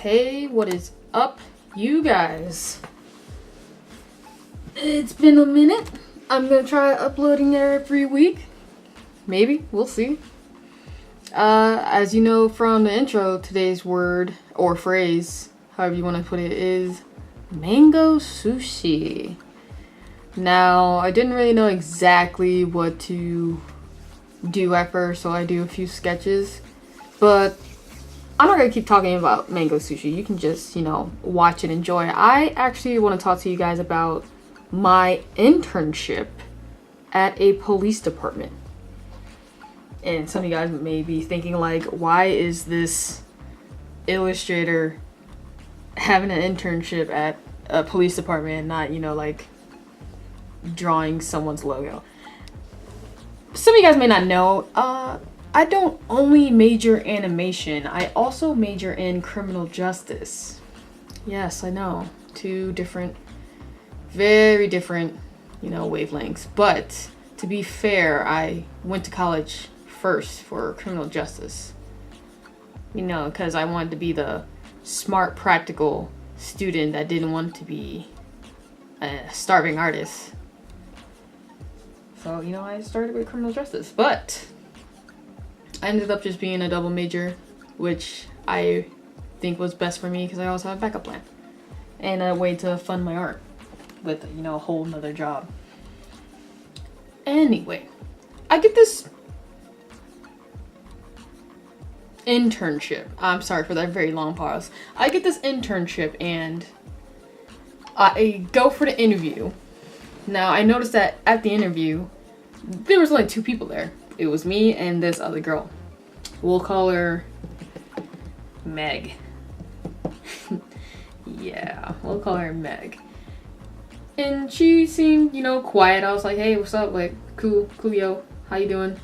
Hey, what is up, you guys? It's been a minute. I'm gonna try uploading every week. Maybe, we'll see. As you know from the intro, today's word or phrase, however you want to put it, is mango sushi. Now, I didn't really know exactly what to do at first, so I do a few sketches, but I'm not gonna keep talking about mango sushi. You can just, watch and enjoy. I actually want to talk to you guys about my internship at a police department. And some of you guys may be thinking, like, why is this illustrator having an internship at a police department and not, like drawing someone's logo? Some of you guys may not know, I don't only major in animation, I also major in criminal justice. Yes, I know, two different, very different, wavelengths. But to be fair, I went to college first for criminal justice. Because I wanted to be the smart, practical student that didn't want to be a starving artist. So, I started with criminal justice, but I ended up just being a double major, which I think was best for me because I also have a backup plan and a way to fund my art with, a whole nother job. Anyway, I get this internship. I'm sorry for that very long pause. I get this internship and I go for the interview. Now, I noticed that at the interview, there was only two people there. It was me and this other girl. We'll call her Meg. Yeah, we'll call her Meg. And she seemed, quiet. I was like, hey, what's up? Like, cool, yo, how you doing?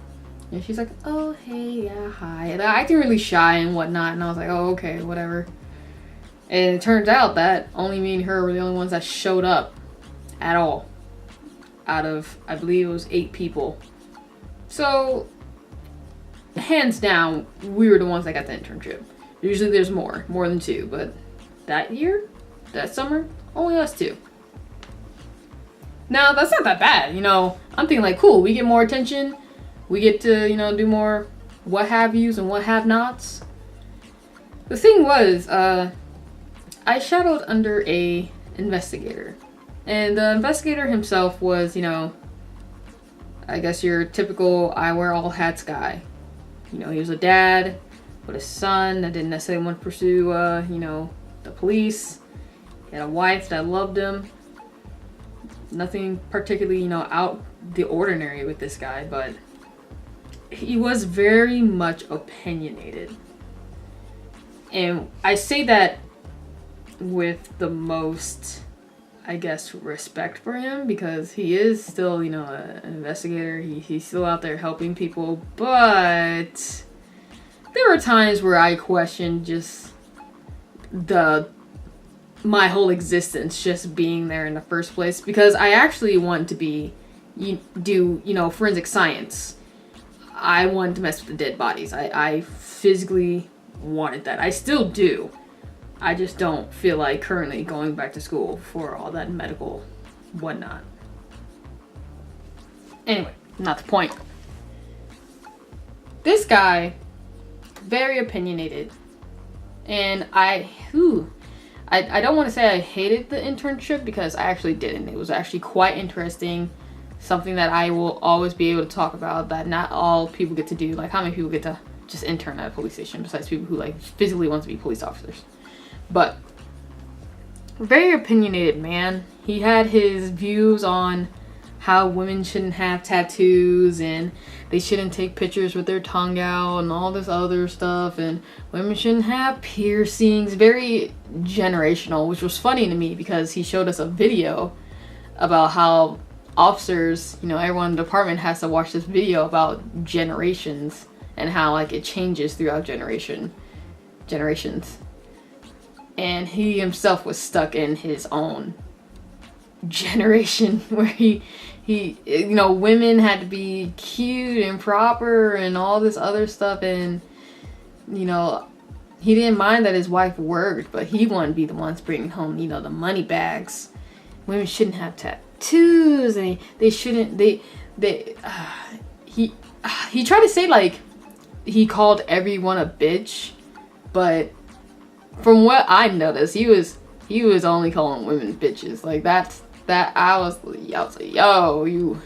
And she's like, oh, hey, yeah, hi. And I acted really shy and whatnot. And I was like, oh, okay, whatever. And it turns out that only me and her were the only ones that showed up at all. Out of, I believe it was 8 people. So, hands down, we were the ones that got the internship. Usually there's more than 2, but that year, that summer, only us 2. Now, that's not that bad, I'm thinking like, cool, we get more attention, we get to, do more what have yous and what have nots. The thing was, I shadowed under a investigator. And the investigator himself was, I guess your typical I wear all hats guy. He was a dad with a son that didn't necessarily want to pursue, the police. He had a wife that loved him. Nothing particularly, out the ordinary with this guy, but he was very much opinionated. And I say that with the most, I guess, respect for him, because he is still, an investigator. He's still out there helping people, but there were times where I questioned just my whole existence, just being there in the first place, because I actually wanted to do forensic science. I wanted to mess with the dead bodies. I physically wanted that. I still do. I just don't feel like currently going back to school for all that medical whatnot. Anyway, not the point. This guy, very opinionated, and I don't want to say I hated the internship, because I actually didn't. It was actually quite interesting, something that I will always be able to talk about, that not all people get to do. Like, how many people get to just intern at a police station besides people who like physically want to be police officers? But very opinionated man. He had his views on how women shouldn't have tattoos and they shouldn't take pictures with their tongue out and all this other stuff, and women shouldn't have piercings. Very generational, which was funny to me because he showed us a video about how officers, everyone in the department has to watch this video about generations and how like it changes throughout generations. And he himself was stuck in his own generation where he women had to be cute and proper and all this other stuff, and he didn't mind that his wife worked, but he wanted to be the ones bringing home, you know, the money bags. Women shouldn't have tattoos, and they shouldn't. He tried to say like he called everyone a bitch, but from what I noticed, he was only calling women bitches. Like that. I was like, yo, you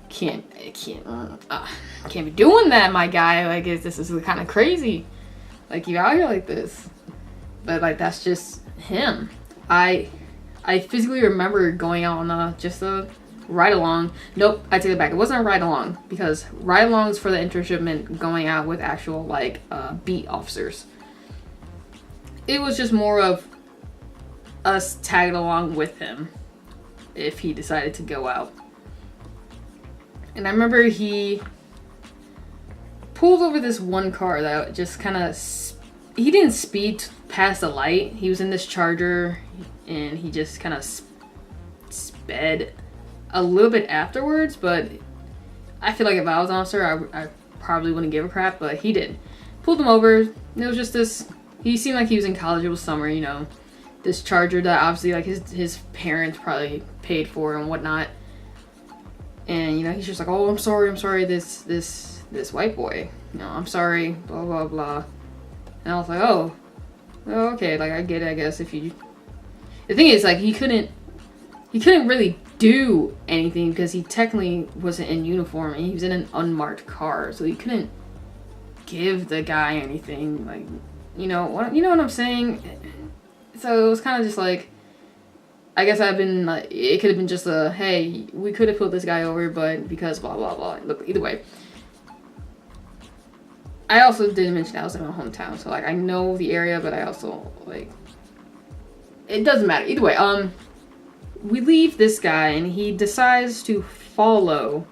can't be doing that, my guy. Like, this is kind of crazy. Like, you out here like this. But like, that's just him. I physically remember going out on just a ride along. Nope, I take it back. It wasn't a ride along, because ride alongs for the internship meant going out with actual like beat officers. It was just more of us tagging along with him if he decided to go out. And I remember he pulled over this one car that just kind of, he didn't speed past the light. He was in this Charger, and he just kind of sped a little bit afterwards, but I feel like if I was an officer, I probably wouldn't give a crap, but he did. Pulled him over. It was just this, he seemed like he was in college. It was summer, you know. This Charger that obviously like his parents probably paid for and whatnot. And, you know, he's just like, oh, I'm sorry, this white boy. You know, I'm sorry, blah, blah, blah. And I was like, oh, okay, like, I get it, I guess, if you... The thing is, like, he couldn't really do anything because he technically wasn't in uniform, and he was in an unmarked car, so he couldn't give the guy anything, like, you know what I'm saying? So it was kind of just like, I guess I've been like, it could have been just a, hey, we could have pulled this guy over, but because blah blah blah. Look, either way, I also didn't mention I was in my hometown, so like I know the area, but I also like, it doesn't matter either way. We leave this guy, and he decides to follow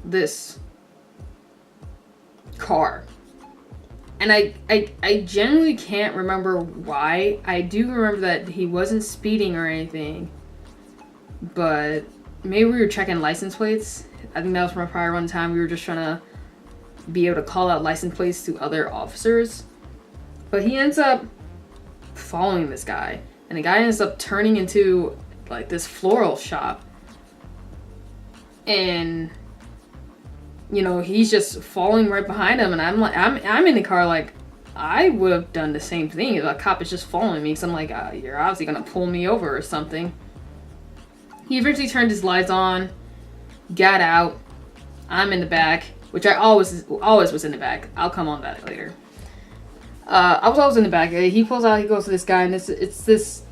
this car. And I genuinely can't remember why. I do remember that he wasn't speeding or anything, but maybe we were checking license plates. I think that was from a prior one time. We were just trying to be able to call out license plates to other officers. But he ends up following this guy, and the guy ends up turning into like this floral shop. And you know, he's just following right behind him, and I'm like, I'm in the car like, I would have done the same thing if a cop is just following me, because I'm like, you're obviously gonna pull me over or something. He eventually turned his lights on, got out. I'm in the back, which I always was in the back. I'll come on that later. I was always in the back. He pulls out, he goes to this guy, and it's this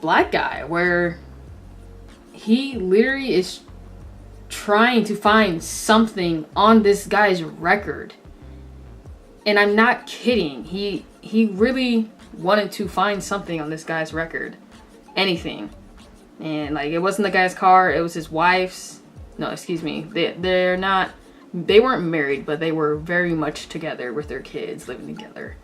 black guy where he literally is trying to find something on this guy's record. And I'm not kidding. He really wanted to find something on this guy's record. Anything. And like, it wasn't the guy's car, it was his wife's. No, excuse me. They weren't married, but they were very much together with their kids, living together.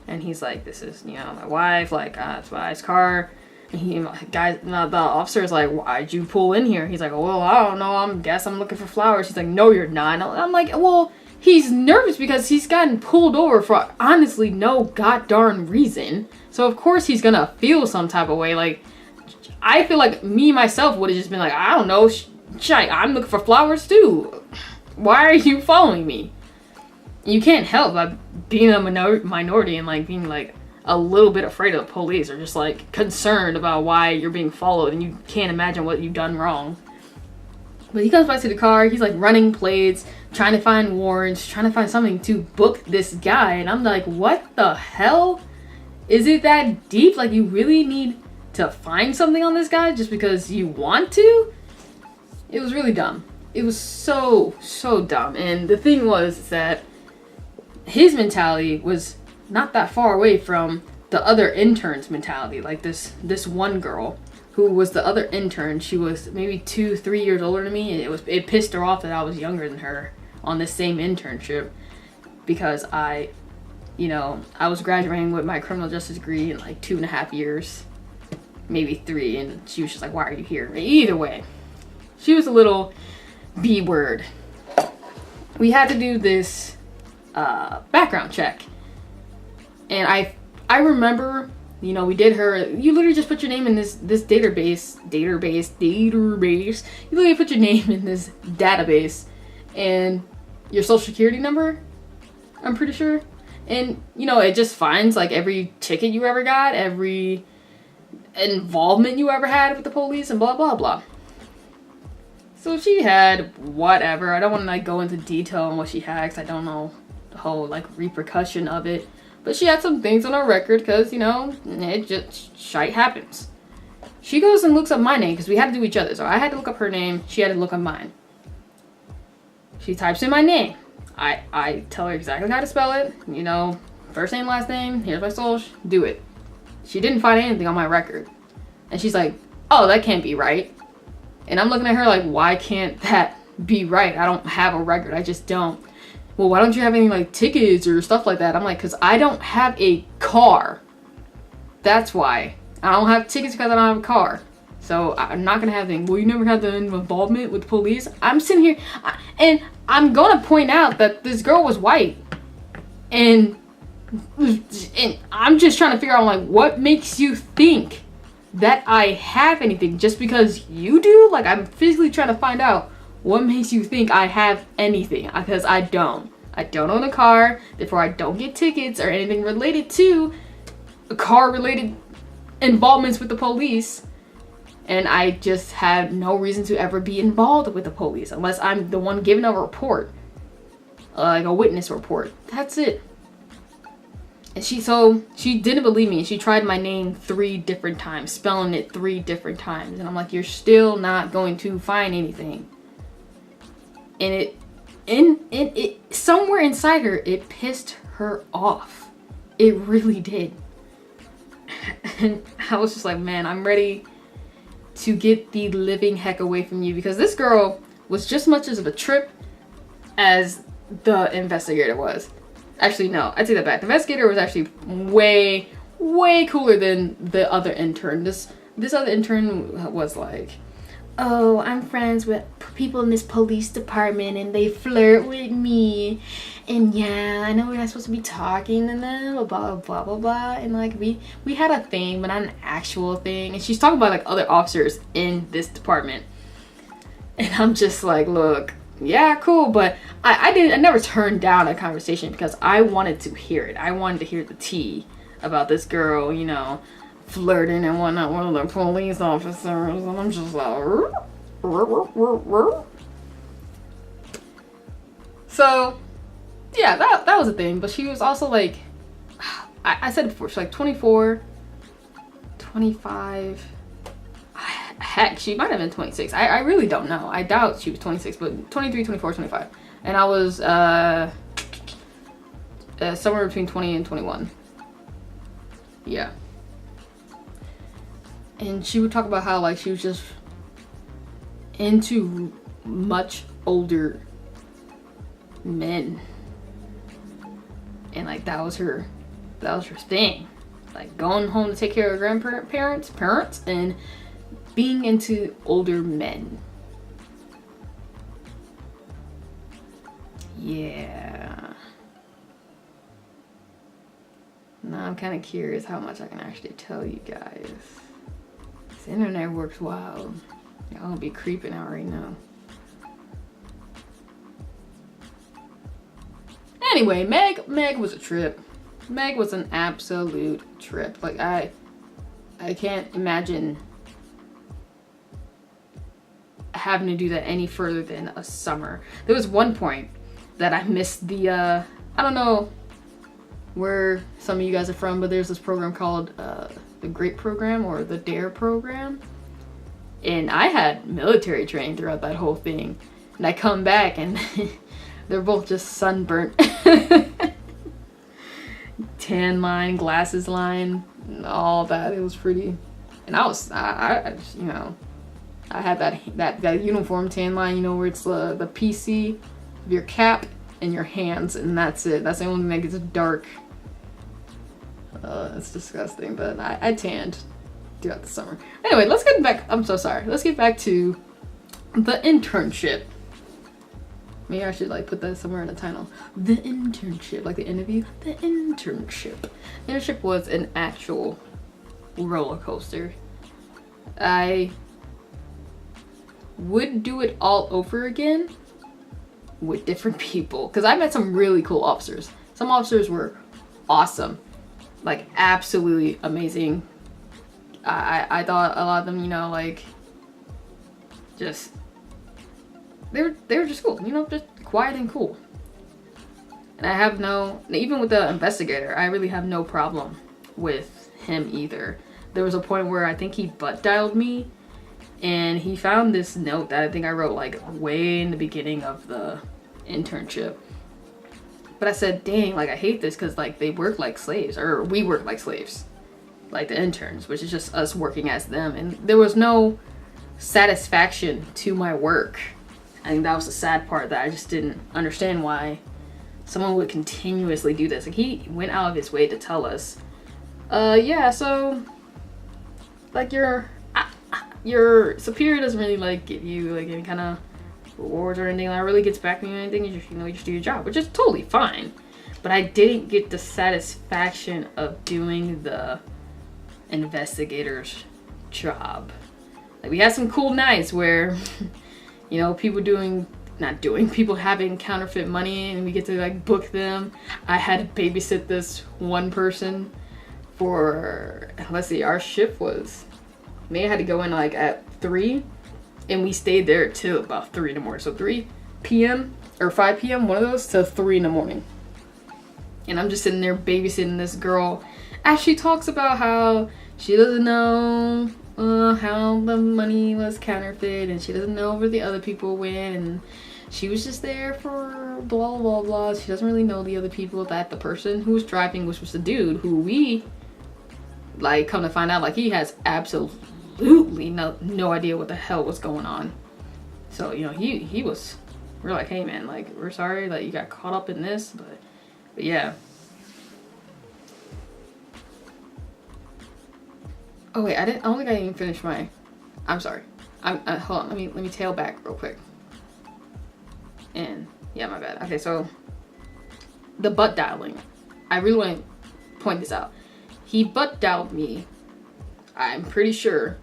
And he's like, this is, you know, my wife, like, it's my wife's car. And the officer is like, why'd you pull in here? He's like, well, I don't know, I guess I'm looking for flowers. He's like, no, you're not. And I'm like, well, he's nervous because he's gotten pulled over for honestly no god-darn reason. So of course he's gonna feel some type of way. Like, I feel like me, myself, would have just been like, I don't know, I'm looking for flowers too. Why are you following me? You can't help but being a minority and like being like a little bit afraid of the police, or just like concerned about why you're being followed and you can't imagine what you've done wrong. But he comes back to the car, he's like running plates, trying to find warrants, trying to find something to book this guy, and I'm like, what the hell? Is it that deep? Like, you really need to find something on this guy just because you want to? It was really dumb. It was so dumb. And the thing was that his mentality was not that far away from the other intern's mentality. Like this one girl who was the other intern, she was maybe 2-3 years older than me, and it pissed her off that I was younger than her on the same internship, because I was graduating with my criminal justice degree in like 2.5 years, maybe 3, and she was just like, why are you here? Either way, she was a little B word. We had to do this background check. And I remember, you know, we did her, you literally just put your name in this database. You literally put your name in this database and your social security number, I'm pretty sure. And, you know, it just finds like every ticket you ever got, every involvement you ever had with the police, and blah, blah, blah. So she had whatever. I don't want to like go into detail on what she had because I don't know the whole like repercussion of it. But she had some things on her record because, you know, it just shite happens. She goes and looks up my name because we had to do each other. So I had to look up her name. She had to look up mine. She types in my name. I tell her exactly how to spell it. You know, first name, last name. Here's my social. Do it. She didn't find anything on my record. And she's like, oh, that can't be right. And I'm looking at her like, why can't that be right? I don't have a record. I just don't. Well, why don't you have any like tickets or stuff like that? I'm like, because I don't have a car. That's why. I don't have tickets because I don't have a car. So I'm not going to have anything. Well, you never had the involvement with the police? I'm sitting here and I'm going to point out that this girl was white. And I'm just trying to figure out like, what makes you think that I have anything just because you do? Like, I'm physically trying to find out what makes you think I have anything, because I don't. I don't own a car, therefore I don't get tickets or anything related to car related involvements with the police, and I just had no reason to ever be involved with the police unless I'm the one giving a report, like a witness report. That's it. And she didn't believe me, and she tried my name 3 different times, spelling it 3 different times, and I'm like, you're still not going to find anything. And it somewhere inside her, it pissed her off. It really did. And I was just like, man, I'm ready to get the living heck away from you, because this girl was just as much of a trip as the investigator was. Actually, no, I take that back. The investigator was actually way, way cooler than the other intern. This other intern was like, oh, I'm friends with people in this police department and they flirt with me. And yeah, I know we're not supposed to be talking to them, blah, blah, blah, blah, blah. And like, we had a thing, but not an actual thing. And she's talking about like other officers in this department. And I'm just like, look, yeah, cool. But I never turned down a conversation because I wanted to hear it. I wanted to hear the tea about this girl, you know, flirting and whatnot with the police officers, and I'm just like, so yeah, that was a thing. But she was also like, I said it before, she's like 24, 25, heck, she might have been 26. I really don't know. I doubt she was 26, but 23, 24, 25. And I was somewhere between 20 and 21. Yeah. And she would talk about how like she was just into much older men. And like that was her thing. Like going home to take care of her parents and being into older men. Yeah. Now I'm kind of curious how much I can actually tell you guys. The internet works wild. Y'all gonna be creeping out right now. Anyway, Meg was a trip. Meg was an absolute trip. Like I can't imagine having to do that any further than a summer. There was one point that I missed the I don't know where some of you guys are from, but there's this program called the GREAT program or the DARE program, and I had military training throughout that whole thing, and I come back and they're both just sunburnt. Tan line, glasses line, all that. It was pretty, and I you know, I had that uniform tan line, you know, where it's the PC of your cap and your hands, and that's it. That's the only thing that gets dark. It's disgusting, but I tanned throughout the summer. Anyway, let's get back. I'm so sorry. Let's get back to the internship. Maybe I should like put that somewhere in the title. The internship, like the interview. The internship. The internship was an actual roller coaster. I would do it all over again with different people, because I met some really cool officers. Some officers were awesome, like absolutely amazing. I thought a lot of them, you know, like just they were just cool, you know, just quiet and cool. And I have no, even with the investigator, I really have no problem with him either. There was a point where I think he butt dialed me, and he found this note that I think I wrote like way in the beginning of the internship. But I said, dang, like I hate this because like they work like slaves, or we work like slaves, like the interns, which is just us working as them. And there was no satisfaction to my work. I think that was the sad part, that I just didn't understand why someone would continuously do this. Like he went out of his way to tell us, yeah, so like your superior doesn't really like give you like any kind of rewards or anything that really gets back to you or anything. You just, you know, you just do your job, which is totally fine. But I didn't get the satisfaction of doing the investigator's job. Like we had some cool nights where you know, people people having counterfeit money, and we get to like book them. I had to babysit this one person for, let's see, our shift was, maybe I had to go in like at 3, and we stayed there till about 3 in the morning. So 3 p.m. or 5 p.m., one of those, to 3 in the morning. And I'm just sitting there babysitting this girl as she talks about how she doesn't know how the money was counterfeit, and she doesn't know where the other people went, and she was just there for blah blah blah. She doesn't really know the other people, that the person who was driving, which was the dude who we like come to find out, like he has absolutely no idea what the hell was going on. So you know, he was, we're like, hey man, like we're sorry that you got caught up in this, but yeah. Oh wait, I don't think I even finished my, I'm sorry. Hold on, let me tail back real quick. And yeah, my bad. Okay, so the butt dialing. I really want to point this out. He butt dialed me, I'm pretty sure,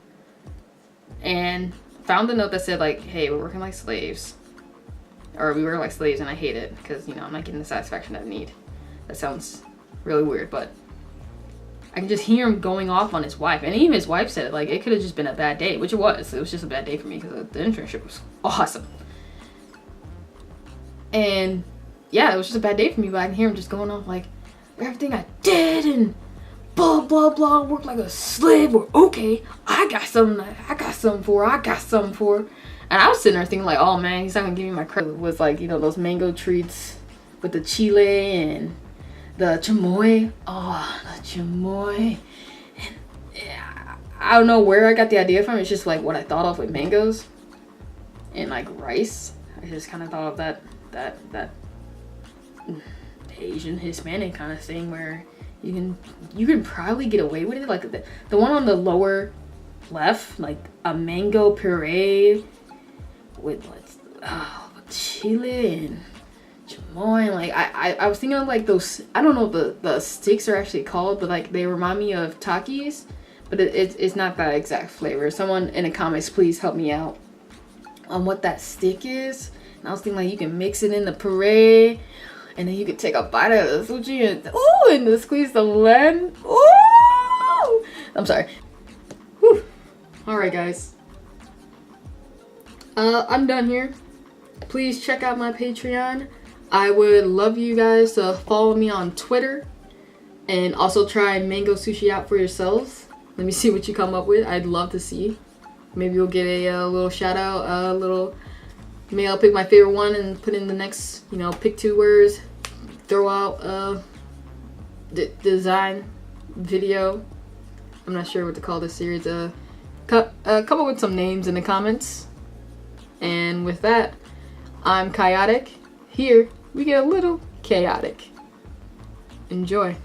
and found a note that said like, hey, we're working like slaves. Or we work like slaves and I hate it because, you know, I'm not getting the satisfaction I need. That sounds really weird, but I can just hear him going off on his wife. And even his wife said, like, it could have just been a bad day, which it was. It was just a bad day for me because the internship was awesome. And yeah, it was just a bad day for me, but I can hear him just going off like, everything I did and blah, blah, blah, work like a slave, or okay, I got something for. And I was sitting there thinking like, oh man, he's not gonna give me my credit. It was like, you know, those mango treats with the chile and the chamoy. Oh, the chamoy. And yeah, I don't know where I got the idea from. It's just like what I thought of with mangoes and like rice. I just kind of thought of that Asian Hispanic kind of thing where you can probably get away with it. Like the one on the lower left, like a mango puree with chile and chamoy. Like I was thinking of like those, I don't know what the sticks are actually called, but like they remind me of Takis, but it's not that exact flavor. Someone in the comments, please help me out on what that stick is. And I was thinking like you can mix it in the puree, and then you could take a bite out of the sushi and then squeeze the lemon. Ooh! I'm sorry. Whew. All right, guys. I'm done here. Please check out my Patreon. I would love you guys to follow me on Twitter and also try mango sushi out for yourselves. Let me see what you come up with. I'd love to see. Maybe you'll get a little shout out, maybe I'll pick my favorite one and put in the next, you know, pick 2 words, throw out design video. I'm not sure what to call this series. Come up with some names in the comments. And with that, I'm chaotic. Here we get a little chaotic. Enjoy.